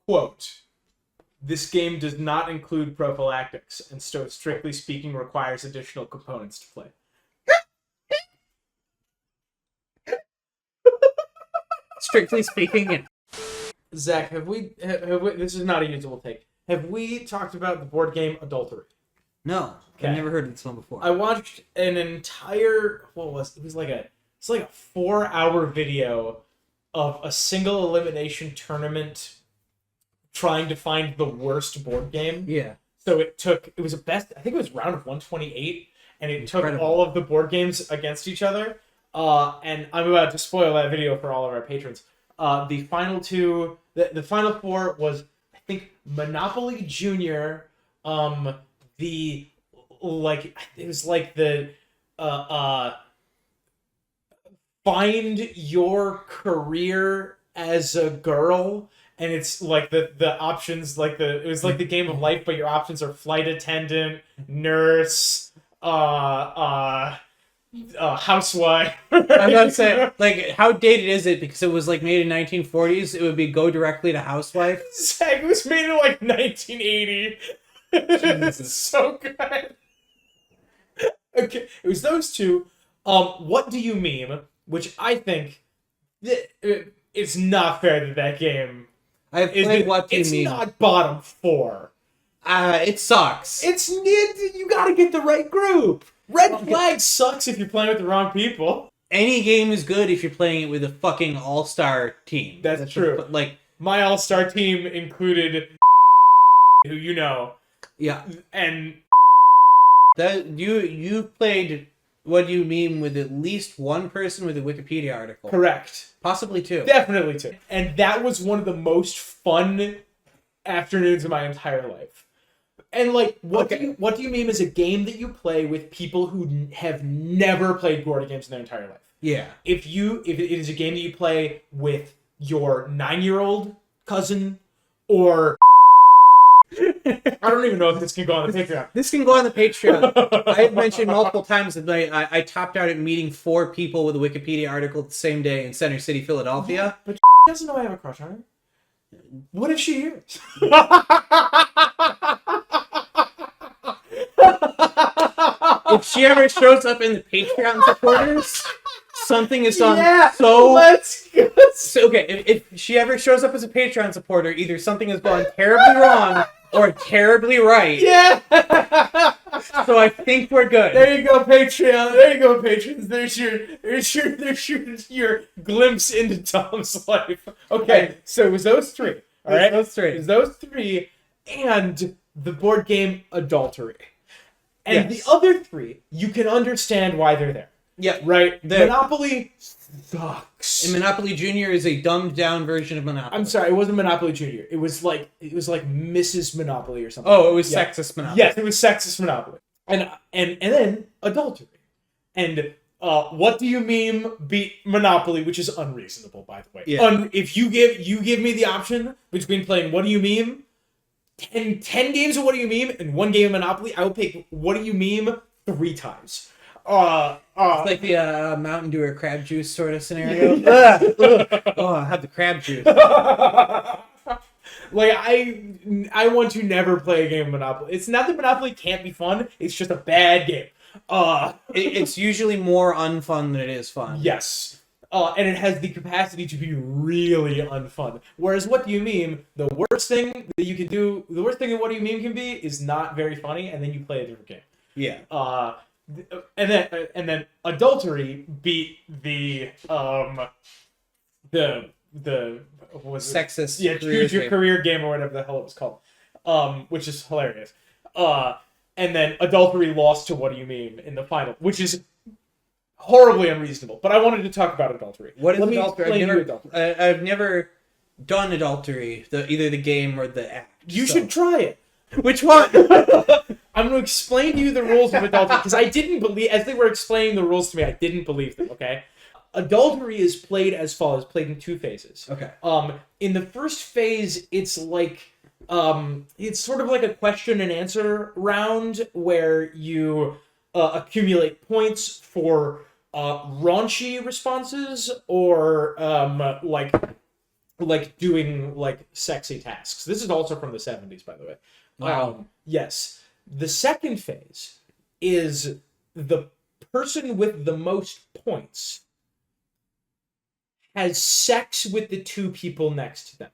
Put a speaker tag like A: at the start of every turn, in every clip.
A: quote, "This game does not include prophylactics, and so strictly speaking requires additional components to play."
B: Strictly speaking,
A: Zach, have we, this is not a usable take. Have we talked about the board game Adultery?
B: no,
A: Okay.
B: I've never heard of this one before.
A: I watched an entire, it's like a 4-hour video of a single elimination tournament trying to find the worst board game.
B: Yeah.
A: So it was a best, I think it was round of 128, and it
B: Incredible.
A: took all of the board games against each other. And I'm about to spoil that video for all of our patrons. The final two, the final four was, I think, Monopoly Junior, it was like the find your career as a girl, and it's like the options, like it was like the Game of Life, but your options are flight attendant, nurse, housewife.
B: I'm about to say, like, how dated is it? Because it was like made in 1940s. It would be go directly to housewife.
A: It was made in like 1980. It's so good. Okay, it was those two. What do you meme? Which I think it's not fair that game.
B: I've played What Do You Meme.
A: It's not bottom 4.
B: It sucks.
A: You gotta get the right group. Red Flag sucks if you're playing with the wrong people.
B: Any game is good if you're playing it with a fucking all-star team.
A: That's true.
B: Like,
A: my all-star team included who you know.
B: Yeah.
A: And
B: that you played What Do You Meme with at least one person with a Wikipedia article.
A: correct.
B: Possibly two.
A: Definitely two. And that was one of the most fun afternoons of my entire life. And like, what do you meme is a game that you play with people who have never played board games in their entire life.
B: Yeah.
A: If it is a game that you play with your 9-year-old cousin, or I don't even know if this can go on the Patreon.
B: This can go on the Patreon. I have mentioned multiple times that I topped out at meeting 4 people with a Wikipedia article the same day in Center City, Philadelphia.
A: But doesn't know I have a crush on her. What if she hears?
B: If she ever shows up in the Patreon supporters, something is done
A: Let's go.
B: So, okay, if she ever shows up as a Patreon supporter, either something has gone terribly wrong or terribly right.
A: Yeah.
B: So I think we're good.
A: There you go, Patreon. There you go, patrons. There's your glimpse into Tom's life. Okay, so it was those three. All right,
B: Those three.
A: It was those three, and the board game Adultery. And
B: Yes.
A: the other three, you can understand why they're there.
B: Yeah.
A: Right? Monopoly sucks.
B: And Monopoly Junior is a dumbed down version of Monopoly.
A: I'm sorry, it wasn't Monopoly Junior. It was like Mrs. Monopoly or something.
B: Oh, it was
A: Yeah.
B: sexist Monopoly.
A: Yes, it was sexist Monopoly. And then Adultery. And What Do You Meme beat Monopoly, which is unreasonable, by the way.
B: Yeah.
A: If you give me the option between playing What Do You Meme, 10 games of What Do You Meme, and 1 game of Monopoly, I would pick What Do You Meme 3 times.
B: It's like the Mountain Dew or crab juice sort of scenario. Oh, I have the crab juice.
A: Like, I want to never play a game of Monopoly. It's not that Monopoly can't be fun, it's just a bad game.
B: It's usually more unfun than it is fun.
A: Yes. And it has the capacity to be really unfun. Whereas What Do You Meme, the worst thing that What Do You Meme can be is not very funny, and then you play a different game.
B: Yeah.
A: And then Adultery beat the what was it?
B: Sexist.
A: Choose Your Career game or whatever the hell it was called, which is hilarious. And then Adultery lost to What Do You Meme in the final, which is horribly unreasonable. But I wanted to talk about Adultery.
B: What is
A: Let me
B: Adultery?
A: explain to you Adultery.
B: I've never done Adultery, either the game or the act.
A: You should try it.
B: Which one?
A: I'm going to explain to you the rules of Adultery, because I didn't believe, as they were explaining the rules to me, I didn't believe them, okay? Adultery is played as follows, played in 2 phases.
B: Okay.
A: In the first phase, it's like, it's sort of like a question and answer round where you accumulate points for raunchy responses or like like doing like sexy tasks. This is also from the 70s, by the way.
B: Wow.
A: Yes. The second phase is the person with the most points has sex with the two people next to them.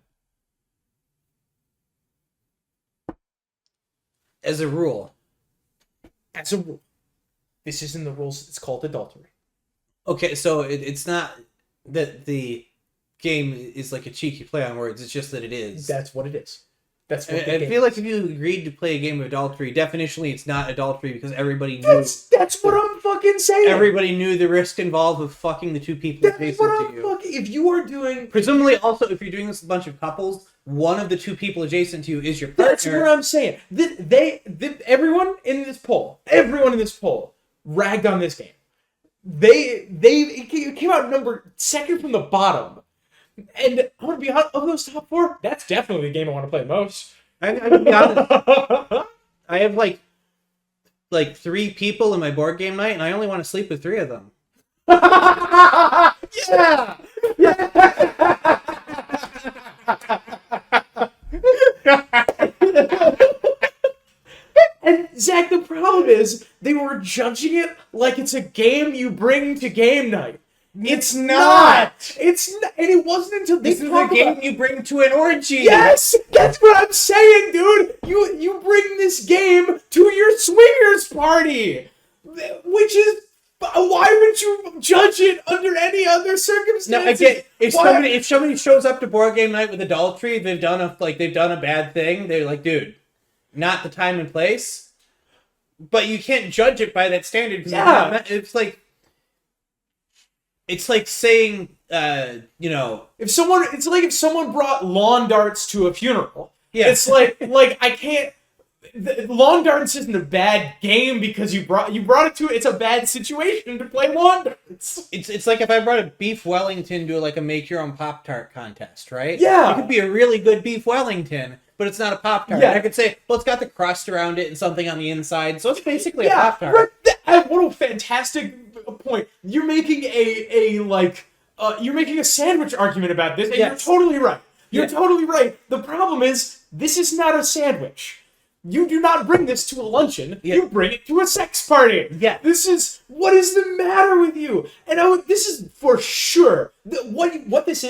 B: As a rule.
A: As a rule. This isn't the rules. It's called adultery.
B: Okay, so it's not that the game is like a cheeky play on words. It's just that it is.
A: That's what it is. That's what
B: I feel like if you agreed to play a game of adultery, definitionally it's not adultery because everybody knew.
A: That's what I'm fucking saying.
B: Everybody knew the risk involved with fucking the two people
A: That's
B: adjacent
A: what
B: to
A: I'm
B: you.
A: fucking. If you are doing,
B: Presumably, also, if you're doing this with a bunch of couples, one of the two people adjacent to you is your partner.
A: that's what I'm saying. Everyone in this poll ragged on this game. It came out number second from the bottom. And I want to be honest, of those top four, that's definitely the game I want to play the most.
B: I can be honest. I have like 3 people in my board game night, and I only want to sleep with 3 of them.
A: Yeah! And Zach, the problem is they were judging it like it's a game you bring to game night. It's not. It's not, and it wasn't until
B: This is a game you bring to an orgy.
A: Yes, that's what I'm saying, dude. You bring this game to your swingers party, which is why would you judge it under any other circumstances?
B: No, I get if somebody shows up to board game night with adultery, they've done a bad thing. They're like, dude, not the time and place. But you can't judge it by that standard because it's like saying,
A: if someone brought lawn darts to a funeral.
B: Yeah.
A: It's like I can't. Lawn darts isn't a bad game because you brought it to. It's a bad situation to play lawn darts.
B: It's like if I brought a beef Wellington to a make your own Pop-Tart contest, right?
A: Yeah.
B: It could be a really good beef Wellington, but it's not a Pop-Tart.
A: Yeah.
B: I could say, well, it's got the crust around it and something on the inside, so it's basically a
A: Yeah,
B: Pop-Tart.
A: right. What a fantastic point. You're making you're making a sandwich argument about this, and
B: Yes.
A: you're totally right. You're
B: Yeah.
A: totally right. The problem is, this is not a sandwich. You do not bring this to a luncheon.
B: Yeah.
A: You bring it to a sex party.
B: Yeah.
A: What is the matter with you? And this is for sure. What this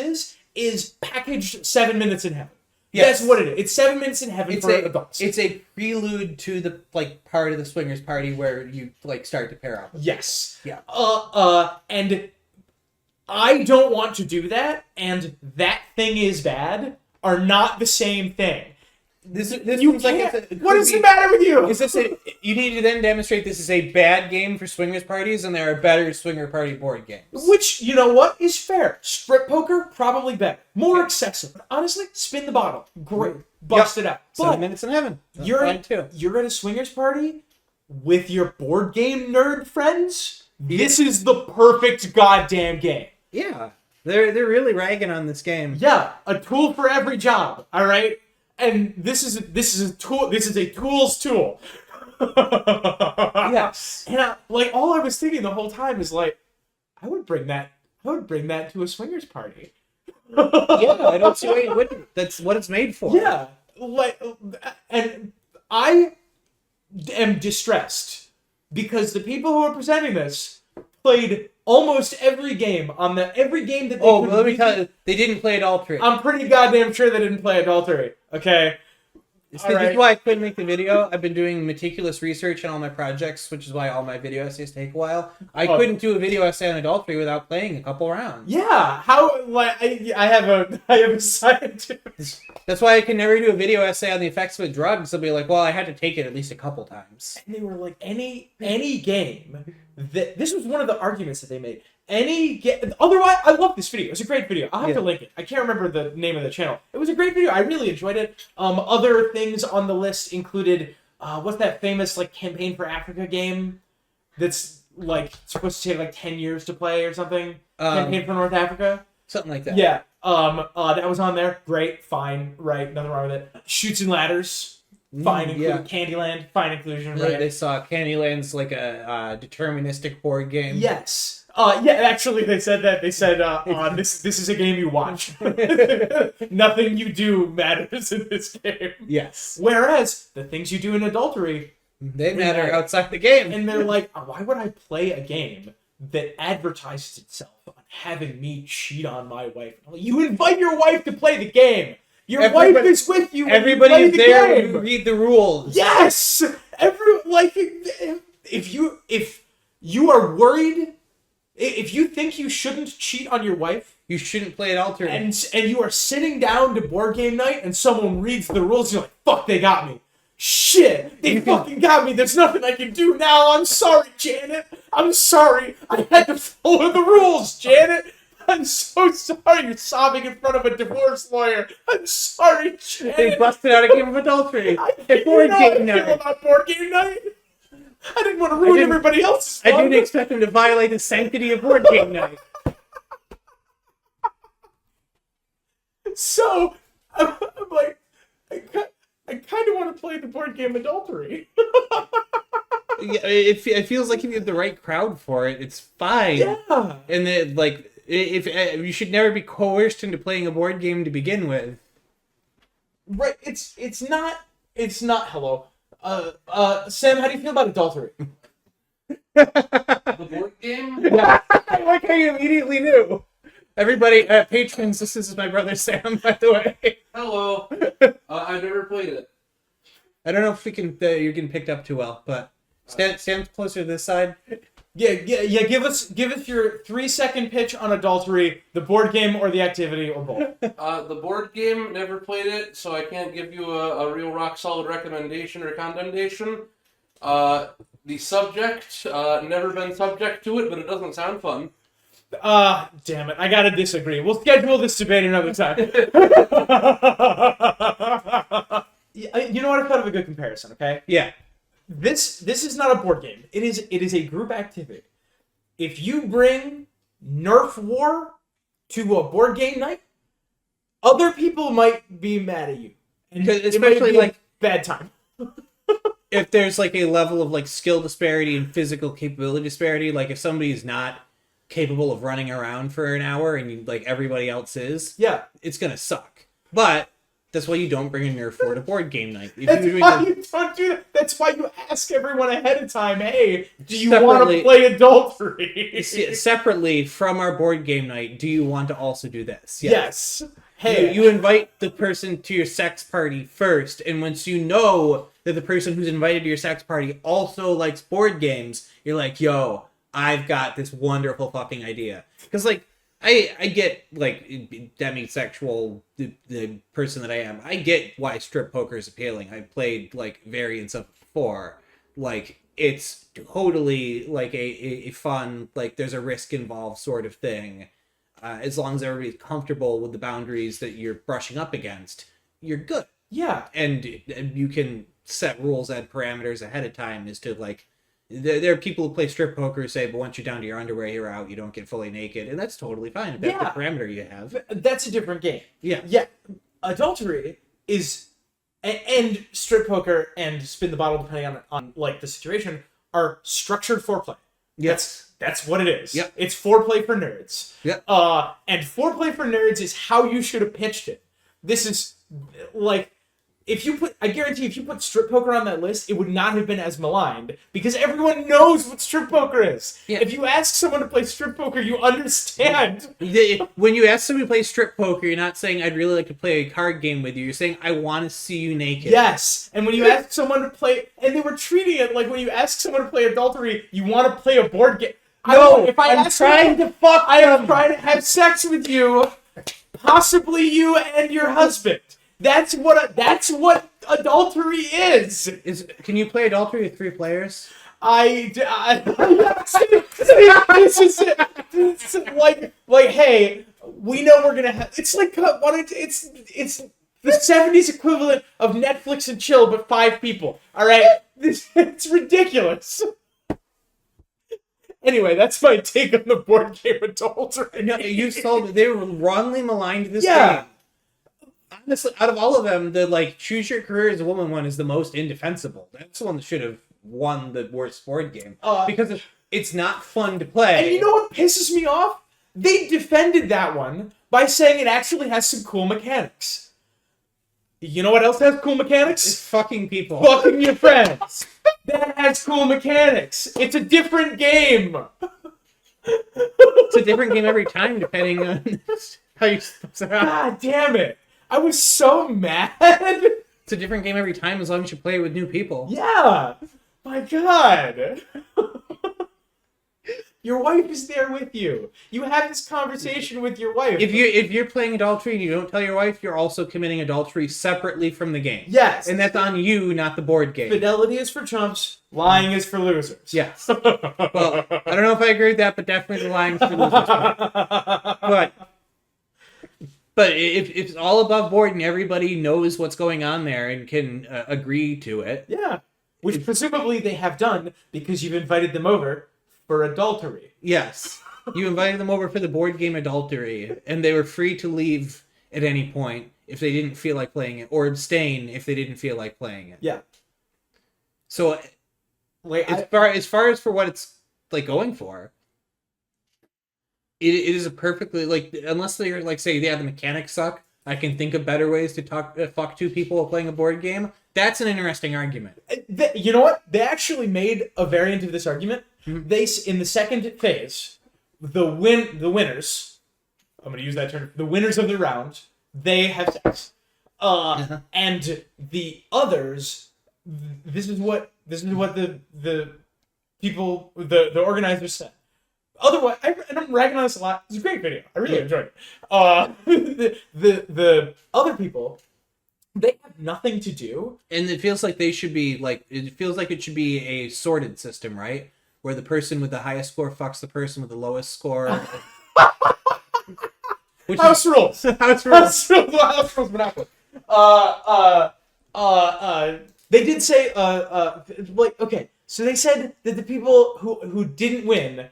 A: is packaged 7 minutes in heaven.
B: Yes.
A: That's what it is. It's 7 minutes in heaven for adults.
B: It's a prelude to the part of the swingers party where you start to pair up.
A: Yes.
B: Yeah.
A: And I don't want to do that, and that thing is bad are not the same thing.
B: This
A: You
B: seems like
A: can't. What is the matter with you?
B: Is this you need to then demonstrate this is a bad game for swingers parties, and there are better swinger party board games.
A: Which, you know what, is fair. Strip poker, probably better. More accessible. Honestly, spin the bottle. Great. Bust it out.
B: 7 minutes in heaven. That's
A: You're
B: fine too.
A: at a swingers party with your board game nerd friends. This is the perfect goddamn game.
B: Yeah, they're really ragging on this game.
A: Yeah, a tool for every job. All right, and this is a tool. This is a tool's tool.
B: Yes.
A: And all I was thinking the whole time is I would bring that to a swingers party.
B: Yeah, I don't see why you wouldn't. That's what it's made for.
A: Yeah, and I am distressed because the people who are presenting this played almost every game that they could.
B: Let me tell you, they didn't play Adultery.
A: I'm pretty goddamn sure they didn't play Adultery. Okay.
B: This is why I couldn't make the video. I've been doing meticulous research on all my projects, which is why all my video essays take a while. I couldn't do a video essay on Adultery without playing a couple rounds.
A: Yeah, I have a scientist.
B: That's why I can never do a video essay on the effects of drugs. They'll be like, well, I had to take it at least a couple times.
A: And they were like, any game that this was one of the arguments that they made. Otherwise, I love this video. It's a great video. I'll have to link it. I can't remember the name of the channel. It was a great video. I really enjoyed it. Other things on the list included what's that famous Campaign for Africa game that's supposed to take 10 years to play or something? Campaign for North Africa?
B: Something like that.
A: Yeah. That was on there. Great, fine, right, nothing wrong with it. Shoots and Ladders. Fine inclusion. Candyland, fine inclusion, right?
B: They saw Candyland's a deterministic board game.
A: Yes. Yeah, actually, they said that. They said, this is a game you watch. Nothing you do matters in this game.
B: Yes.
A: Whereas, the things you do in Adultery,
B: They matter outside the game.
A: and they're like, why would I play a game that advertises itself on having me cheat on my wife? You invite your wife to play the game. Your wife is with you.
B: Everybody is there when you read the rules.
A: Yes. If you are worried, if you think you shouldn't cheat on your wife,
B: You shouldn't play Adultery.
A: and you are sitting down to board game night, and someone reads the rules, you're like, fuck, they got me. Shit, they fucking got me. There's nothing I can do now. I'm sorry, Janet. I'm sorry. I had to follow the rules, Janet. I'm so sorry. You're sobbing in front of a divorce lawyer. I'm sorry, Janet.
B: They busted out a game of Adultery.
A: At
B: board game night.
A: About board game night. I didn't want to ruin everybody else's fun.
B: I didn't expect them to violate the sanctity of board game night.
A: So, I'm like, I kind of want to play the board game Adultery.
B: Yeah, it feels like if you have the right crowd for it, it's fine.
A: Yeah.
B: And then, like, if you should never be coerced into playing a board game to begin with.
A: Right. It's not. Hello. Sam, how do you feel about Adultery?
C: The board game?
B: Yeah. I like how you immediately knew. Everybody, patrons, this is my brother Sam, by the way.
C: Hello. I've never played it.
B: I don't know if you're getting picked up too well, but stand closer to this side.
A: Yeah. Give us your 3-second pitch on Adultery, the board game or the activity or both.
C: The board game, never played it, so I can't give you a real rock solid recommendation or condemnation. The subject, never been subject to it, but it doesn't sound fun.
A: Damn it! I gotta disagree. We'll schedule this debate another time. You know what? I thought of a good comparison. Okay.
B: Yeah.
A: This is not a board game. It is a group activity. If you bring Nerf War to a board game night, other people might be mad at you, and
B: especially like
A: bad time.
B: If there's like a level of like skill disparity and physical capability disparity, like if somebody's not capable of running around for an hour and like everybody else is,
A: Yeah,
B: it's gonna suck. But that's why you don't bring a Nerf War to board game night.
A: that's why you don't do that. That's why you ask everyone ahead of time. Hey, do you want to play Adultery?
B: Separately from our board game night, do you want to also do this?
A: Yes. Hey,
B: You invite the person to your sex party first, and once you know that the person who's invited to your sex party also likes board games, you're like, yo, I've got this wonderful fucking idea. Because, like, I get, like, demisexual, the person that I am, I get why strip poker is appealing. I've played, like, variants of it before. Like, it's totally, like, a fun, like, there's a risk involved sort of thing. As long as everybody's comfortable with the boundaries that you're brushing up against, you're good.
A: yeah.
B: And you can set rules and parameters ahead of time as to, like, there are people who play strip poker who say, but once you're down to your underwear, you're out, you don't get fully naked. And that's totally fine if that's the parameter you have.
A: That's a different game.
B: Yeah.
A: Yeah. Adultery is, and strip poker and spin the bottle, depending on like the situation, are structured foreplay.
B: Yes.
A: That's what it is.
B: Yep.
A: It's foreplay for nerds.
B: Yep.
A: And foreplay for nerds is how you should have pitched it. This is like, I guarantee if you put strip poker on that list, it would not have been as maligned because everyone knows what strip poker is.
B: Yeah.
A: If you ask someone to play strip poker, you understand.
B: When you ask somebody to play strip poker, you're not saying, I'd really like to play a card game with you. You're saying, I want to see you naked.
A: Yes, and when you ask someone to play, and they were treating it like when you ask someone to play Adultery, you want to play a board game.
B: No,
A: I'm trying to fuck. I am
B: them.
A: trying to have sex with you, possibly you and your husband. That's what Adultery is.
B: Can you play Adultery with 3 players?
A: This is it. It's like, hey, we know we're gonna have. It's like it's the 70s equivalent of Netflix and chill, but 5 people. All right, it's ridiculous. Anyway, that's my take on the board game Adultery.
B: No, you sold. They were wrongly maligned this
A: Yeah.
B: game. Honestly, out of all of them, the like choose your career as a woman one is the most indefensible. That's the one that should have won the worst board game because it's not fun to play.
A: And you know what pisses me off? They defended that one by saying it actually has some cool mechanics. You know what else has cool mechanics?
B: It's fucking people.
A: Fucking your friends. That has cool mechanics. It's a different game.
B: It's a different game every time, depending on how you.
A: God damn it! I was so mad.
B: It's a different game every time, as long as you play it with new people.
A: Yeah. My God. Your wife is there with you. You have this conversation with your wife.
B: If you're playing adultery and you don't tell your wife, you're also committing adultery separately from the game.
A: Yes.
B: And that's on you, not the board game.
A: Fidelity is for chumps. Lying is for losers.
B: Yes. Well, I don't know if I agree with that, but definitely the lying's for losers. But if it's all above board and everybody knows what's going on there and can agree to it.
A: Yeah. Which presumably they have done because you've invited them over for adultery.
B: Yes. You invited them over for the board game Adultery, and they were free to leave at any point if they didn't feel like playing it, or abstain if they didn't feel like playing it.
A: Yeah.
B: So,
A: Like,
B: as far as for what it's like going for, it is a perfectly like, unless they're like, say, yeah, the mechanics suck. I can think of better ways to fuck two people while playing a board game. That's an interesting argument.
A: You know what? They actually made a variant of this argument. They, in the second phase, the winners, I'm going to use that term, the winners of the round, they have sex. And the others, this is what the people, the organizers said. Otherwise, and I'm ragging on this a lot. It's a great video. I really enjoyed it. The other people, they have nothing to do.
B: And it feels like they should be like, it feels like it should be a sorted system, right? Where the person with the highest score fucks the person with the lowest score.
A: House rules.
B: House rules.
A: House rules Monopoly. They did say, like, okay, so they said that the people who didn't win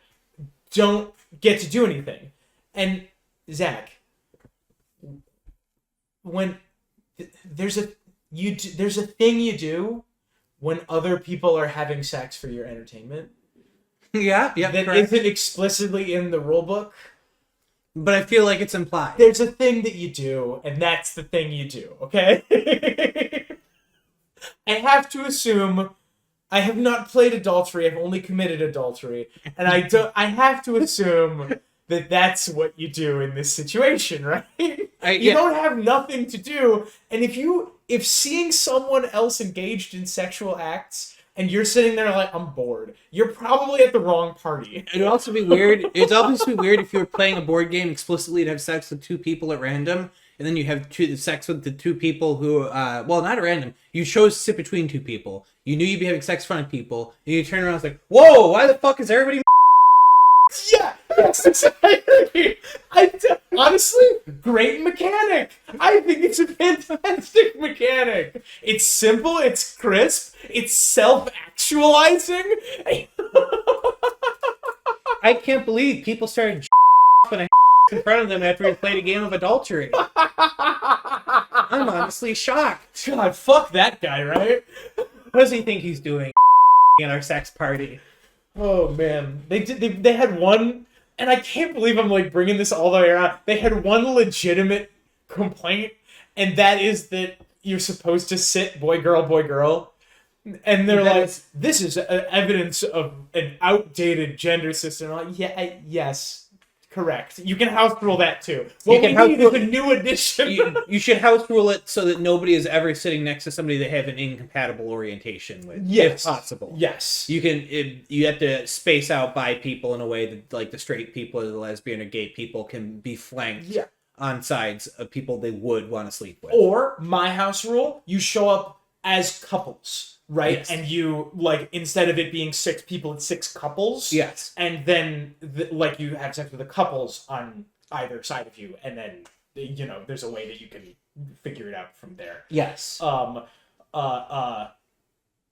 A: don't get to do anything. And Zach, when there's a thing you do when other people are having sex for your entertainment.
B: Yeah,
A: that
B: correct.
A: isn't explicitly in the rule book.
B: But I feel like it's implied.
A: There's a thing that you do, and that's the thing you do, okay? I have to assume I have not played adultery, I've only committed adultery, and I have to assume that that's what you do in this situation, right? You don't have nothing to do, and if seeing someone else engaged in sexual acts and you're sitting there like, I'm bored, you're probably at the wrong party.
B: It'd also be weird. It'd also be weird if you were playing a board game explicitly to have sex with two people at random, and then you have sex with the two people who, well, not at random. You chose to sit between two people. You knew you'd be having sex in front of people, and you turn around and it's like, whoa, why the fuck is everybody?
A: Yeah, that's exactly. Honestly, great mechanic. I think it's a fantastic mechanic. It's simple, it's crisp, it's self-actualizing.
B: I can't believe people started when I in front of them after we played a game of adultery. I'm honestly shocked.
A: God, fuck that guy, right?
B: What does he think he's doing at our sex party?
A: Oh man, they had one, and I can't believe I'm like bringing this all the way around. They had one legitimate complaint, and that is that you're supposed to sit boy girl, and they're like, this is evidence of an outdated gender system. I'm like, yeah, yes. Correct. You can house rule that too. What we need is a new edition.
B: You should house rule it so that nobody is ever sitting next to somebody they have an incompatible orientation with.
A: Yes.
B: If possible.
A: Yes.
B: You have to space out bi people in a way that like the straight people or the lesbian or gay people can be flanked on sides of people they would want to sleep with.
A: Or my house rule, you show up as couples. Right,
B: yes.
A: And you like instead of it being 6 people, it's 6 couples.
B: Yes,
A: and then like you have sex with the couples on either side of you, and then there's a way that you can figure it out from there.
B: Yes.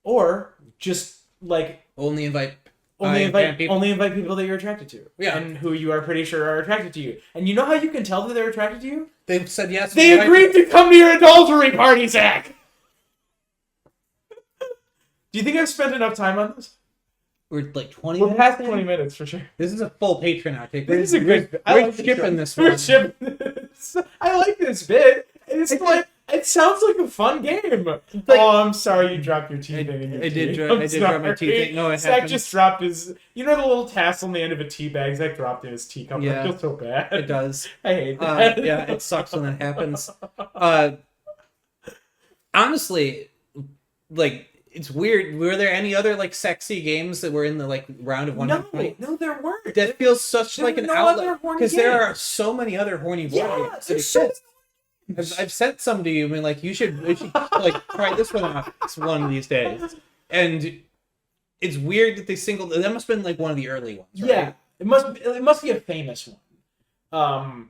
A: Or just like
B: only invite
A: people that you're attracted to.
B: Yeah,
A: and who you are pretty sure are attracted to you. And you know how you can tell that they're attracted to you?
B: They've said yes.
A: They agreed to come to your adultery party, Zach. Do you think I've spent enough time on this?
B: We're like 20
A: We're
B: minutes.
A: past
B: in?
A: 20 minutes for sure.
B: This is a full Patreon outtake.
A: This is a good.
B: We're skipping this one.
A: We're skipping this. I like this bit. It's like it sounds like a fun game.
B: Like,
A: oh, I'm sorry you dropped your teeth in your
B: I did
A: tea.
B: drop my teeth. No, it
A: Zach
B: happened.
A: just dropped his. You know the little tassel on the end of a tea bag. Zach dropped in his teacup.
B: Yeah.
A: I feel so bad.
B: It does.
A: I hate that.
B: Yeah, it sucks when that happens. Honestly, like, it's weird. Were there any other like sexy games that were in the like round of 100?
A: No, there weren't.
B: That feels such
A: There
B: like
A: were
B: an
A: no
B: outlet
A: other horny
B: because there
A: games.
B: are so many other horny board
A: Yeah,
B: games that
A: there's so
B: exist. I've sent some to you and like you should like try this one out one of these days. And it's weird that they singled. That must have been like one of the early ones. Right?
A: Yeah, it must be a famous one.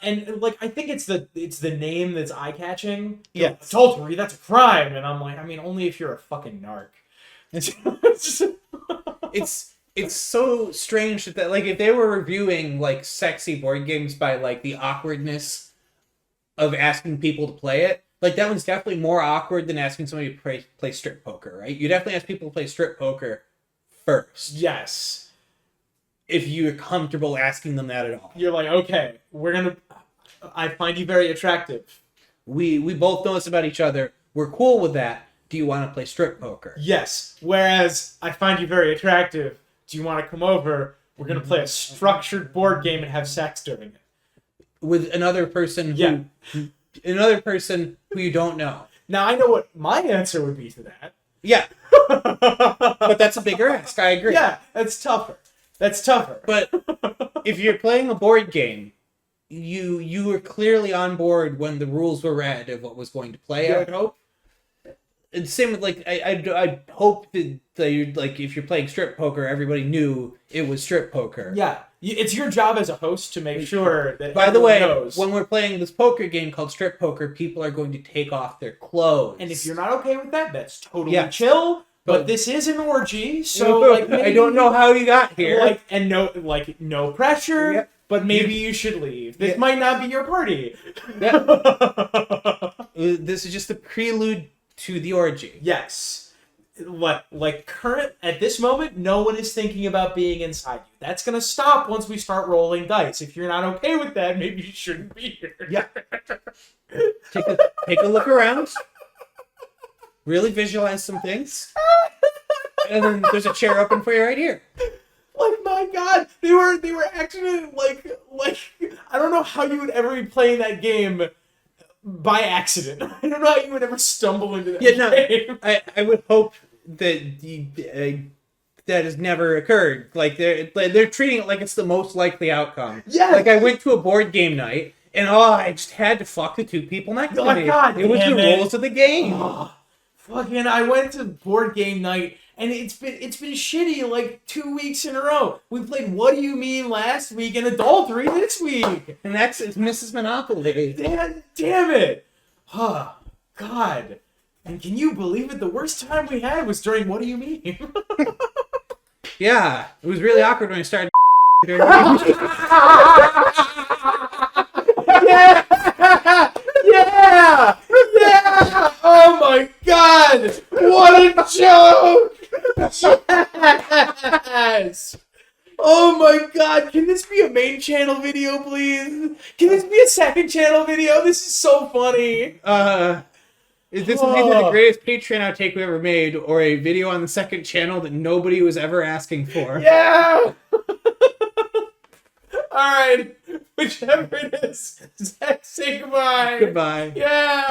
A: And like I think it's the name that's eye catching.
B: Yeah,
A: adultery, that's a crime, and I'm like, I mean, only if you're a fucking narc.
B: It's so strange that like if they were reviewing like sexy board games by like the awkwardness of asking people to play it, like that one's definitely more awkward than asking somebody to play strip poker, right? You definitely ask people to play strip poker first.
A: Yes.
B: If you're comfortable asking them that at all.
A: You're like, okay, I find you very attractive.
B: We both know this about each other. We're cool with that. Do you want to play strip poker?
A: Yes. Whereas I find you very attractive. Do you want to come over? We're gonna play a structured board game and have sex during it.
B: With another person who you don't know.
A: Now I know what my answer would be to that.
B: Yeah. But that's a bigger ask, I agree.
A: Yeah, that's tougher.
B: But if you're playing a board game, you were clearly on board when the rules were read of what was going to play,
A: Yeah.
B: I would hope. And same with like I hope that you like if you're playing strip poker, everybody knew it was strip poker.
A: Yeah, it's your job as a host to make sure that.
B: By the way,
A: knows.
B: when we're playing this poker game called strip poker, people are going to take off their clothes.
A: and if you're not okay with that, that's totally
B: Yeah.
A: chill. But
B: But-
A: this is an orgy, so like maybe,
B: I don't know how you got here.
A: Like and no pressure.
B: Yeah.
A: But maybe you should leave. This
B: Yeah.
A: might not be your party.
B: This is just a prelude to the orgy.
A: Yes. Like current at this moment, no one is thinking about being inside you. That's gonna stop once we start rolling dice. If you're not okay with that, maybe you shouldn't be here.
B: Yeah. Take a look around. Really visualize some things. And then there's a chair open for you right here.
A: Like my God, they were actually like I don't know how you would ever be playing that game by accident. I don't know how you would ever stumble into that game.
B: I would hope that that has never occurred. Like they're treating it like it's the most likely outcome.
A: Yeah.
B: Like I went to a board game night and I just had to fuck the two people next to me.
A: God
B: it was
A: damn
B: the
A: it.
B: rules of the game.
A: Oh, fucking! I went to board game night and it's been shitty like 2 weeks in a row. We played What Do You Mean last week and Adultery this week.
B: And that's Mrs. Monopoly.
A: Damn it! Oh, God. And can you believe it? The worst time we had was during What Do You Mean?
B: Yeah, it was really awkward when I started.
A: Yeah! Yeah! Yeah! Oh my God! What a joke! Yes! Oh my God! Can this be a main channel video, please? Can this be a second channel video? This is so funny.
B: This is either the greatest Patreon outtake we ever made, or a video on the second channel that nobody was ever asking for.
A: Yeah! Alright, whichever it is, Zach, say goodbye.
B: Goodbye.
A: Yeah!